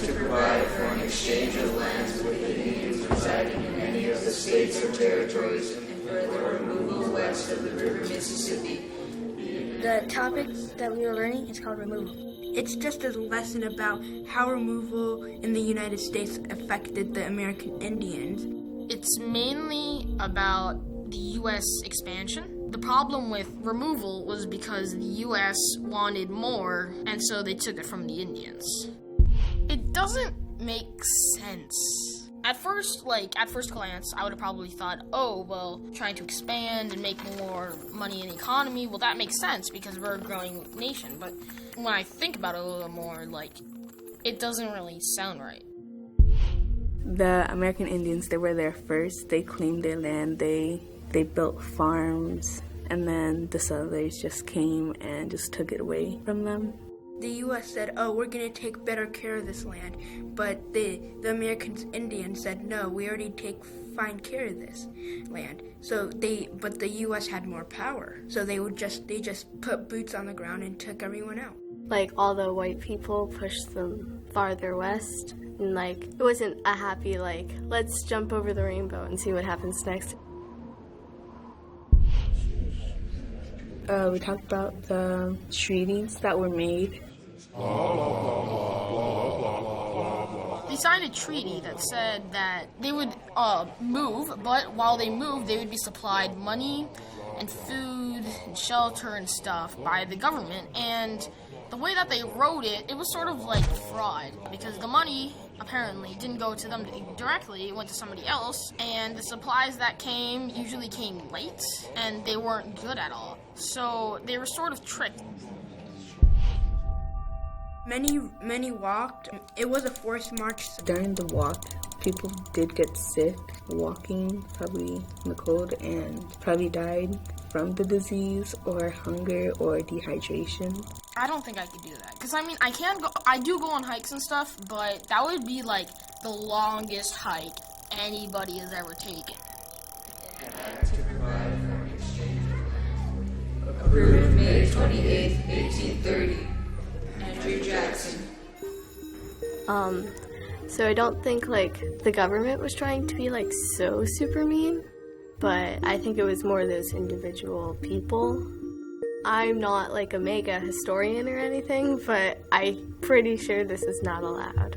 to provide for an exchange of lands with Indians residing in any of the states or territories and for the removal west of the river Mississippi. The topic that we were learning is called removal. It's just a lesson about how removal in the United States affected the American Indians. It's mainly about the U.S. expansion. The problem with removal was because the U.S. wanted more, and so they took it from the Indians. It doesn't make sense. At first glance, I would have probably thought, oh, well, trying to expand and make more money in the economy, well, that makes sense because we're a growing nation. But when I think about it a little more, it doesn't really sound right. The American Indians, they were there first. They claimed their land. They built farms, and then the settlers just came and just took it away from them. The U.S. said, oh, we're going to take better care of this land. But the American Indians said, no, we already take fine care of this land. But the U.S. had more power. So they just put boots on the ground and took everyone out. All the white people pushed them farther west. And, it wasn't a happy, let's jump over the rainbow and see what happens next. We talked about the treaties that were made. They signed a treaty that said that they would move, but while they moved, they would be supplied money and food and shelter and stuff by the government. And the way that they wrote it, it was sort of like fraud, because the money apparently didn't go to them directly, it went to somebody else, and the supplies that usually came late, and they weren't good at all. So they were sort of tricked. Many walked. It was a forced march. During the walk, people did get sick, walking, probably in the cold, and probably died from the disease or hunger or dehydration. I don't think I could do that. Because, I do go on hikes and stuff, but that would be, the longest hike anybody has ever taken. To provide for an exchange of lands. Approved May 28, 1830. Andrew Jackson. So I don't think, the government was trying to be, so super mean, but I think it was more those individual people. I'm not, a mega historian or anything, but I'm pretty sure this is not allowed.